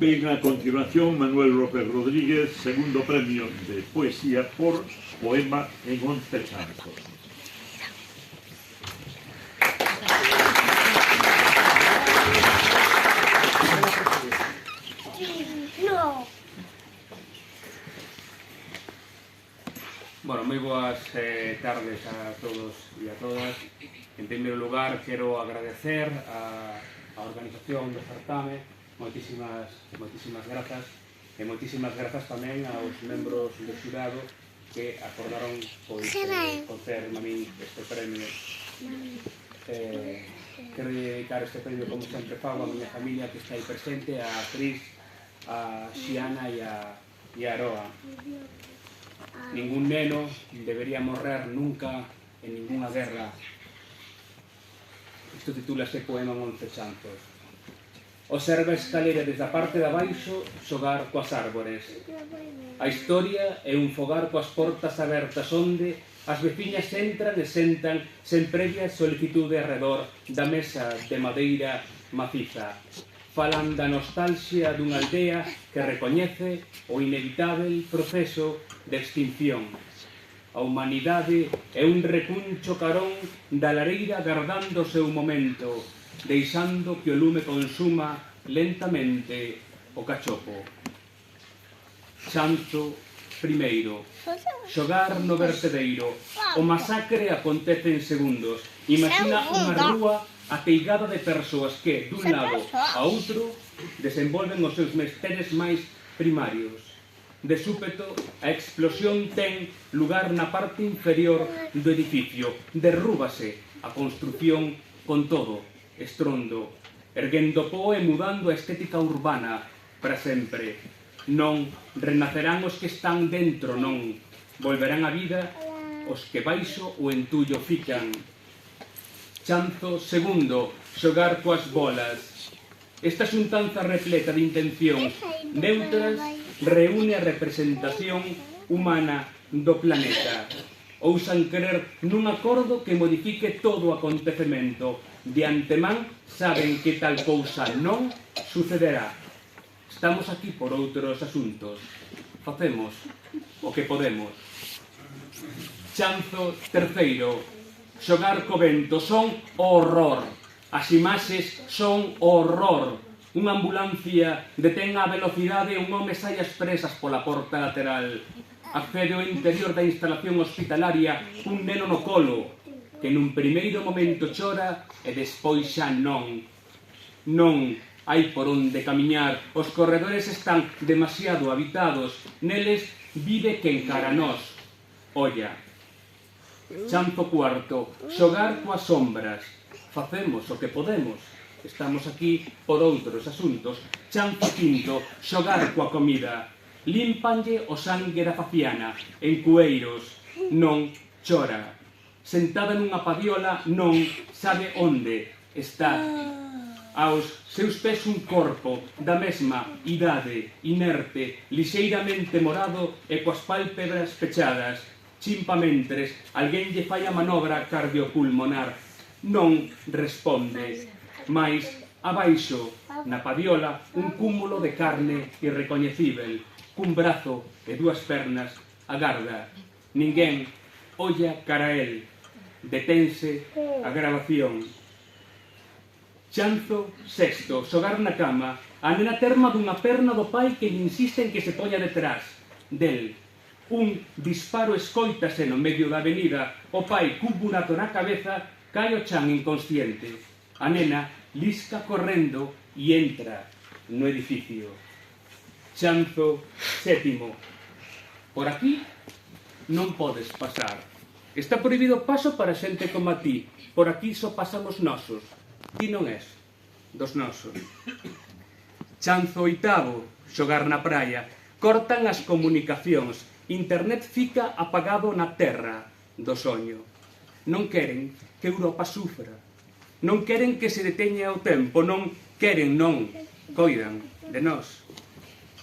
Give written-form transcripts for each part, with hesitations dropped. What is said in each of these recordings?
Ven a continuación Manuel López Rodríguez, segundo premio de poesía por poema en 11 cantos. Bueno, moi boas tardes a todos e a todas. En primeiro lugar, quero agradecer a organización do certame. Moitísimas grazas. E moitísimas grazas tamén aos membros do xurado que acordaron concerme a min este premio. Quero dedicar este premio, como sempre fago, a miña familia que está aí presente, a Cris, a Xiana e a Aroa. Ningún neno debería morrer nunca en ninguna guerra. Isto titúlase Poema en 11 chanzos. Observa a escalera desde a parte de abaixo xogar coas árbores. A historia é un fogar coas portas abertas onde as veciñas entran e sentan sen previa solicitude arredor da mesa de madeira maciza. Falan da nostalgia dunha aldea que recoñece o inevitável proceso de extinción. A humanidade é un recuncho carón da lareira agardando o seu momento, deixando que o lume consuma lentamente o cachopo. Chanzo primeiro. Xogar no vertedeiro. O masacre acontece en segundos. Imagina unha rúa ateigada de persoas que, dun lado a outro, desenvolven os seus menesteres máis primarios. De súpeto, a explosión ten lugar na parte inferior do edificio. Derrúbase a construción con todo, estrondo, erguendo pó e mudando a estética urbana para sempre. Non renacerán os que están dentro, non. Volverán á vida os que baixo o entullo fican. Chanzo segundo, xogar coas bolas. Esta xuntanza repleta de intencións neutras reúne a representación humana do planeta. Ousan querer nun acordo que modifique todo o acontecemento. De antemán saben que tal cousa non sucederá. Estamos aquí por outros asuntos. Facemos o que podemos. Chanzo terceiro. Xogar co vento son horror. As imaxes son horror. Unha ambulancia detén a velocidade e un home sai ás presas pola porta lateral. Accede ao interior da instalación hospitalaria un neno no colo, que nun primeiro momento chora e despois xa non. Non hai por onde camiñar, os corredores están demasiado habitados, neles vive quen cara a nós. Olla. Chanzo cuarto, xogar coas sombras. Facemos o que podemos. Estamos aquí por outros asuntos. Chanzo quinto, xogar coa comida. Límpanlle o sangue da faciana. En cueiros, non chora. Sentada nunha padiola, non sabe onde está. Aos seus pés un corpo da mesma idade, inerte, lixeiramente morado e coas pálpebras pechadas. Chimpa mentres, alguén lle fai a manobra cardiopulmonar. Non responde, mais abaixo, na padiola, un cúmulo de carne irrecoñecível, cun brazo e dúas pernas, agarda. Ninguén olla cara a el. Detense a grabación. Chanzo sexto, xogar na cama. A nena terma dunha perna do pai que insiste en que se poña detrás del. Un disparo escoítase no medio da avenida. O pai, cun burato na cabeza, cae ao chan inconsciente. A nena lisca correndo e entra no edificio. Chanzo sétimo. Por aquí non podes pasar. Está prohibido o paso para xente como a ti. Por aquí só pasamos nosos. Ti non és dos nosos. Chanzo oitavo. Xogar na praia. Cortan as comunicacións. Internet fica apagado na terra do soño. Non queren que Europa sufra. Non queren que se deteña o tempo. Non queren, non. Coidan de nós.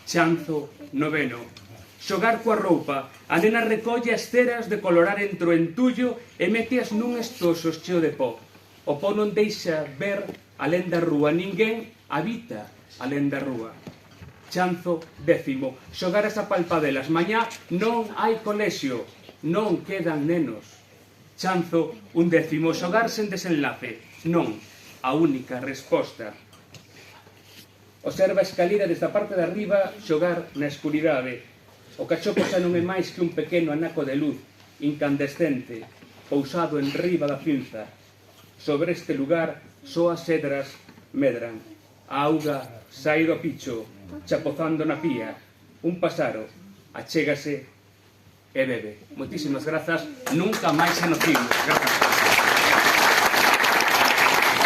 Chanzo noveno. Xogar coa roupa. A nena recolle as ceras de colorar entre o entullo e meteas nun estoso cheo de pó. O pó non deixa ver alén da rúa. Ninguén habita alén da rúa. Chanzo 10. Xogar as apalpadelas. Mañá non hai colexio, non quedan nenos. Chanzo 11. Xogar sen desenlace. Non, a única resposta. Observa a escalera desde a parte de arriba, xogar na escuridade. O cachopo xa non é máis que un pequeno anaco de luz, incandescente, pousado en riba da pinza. Sobre este lugar, só as cedras medran. A auga sai do picho, chapozando na pía. Un pasaro achégase e bebe. Moitísimas grazas, nunca máis se nos vimos. Grazas.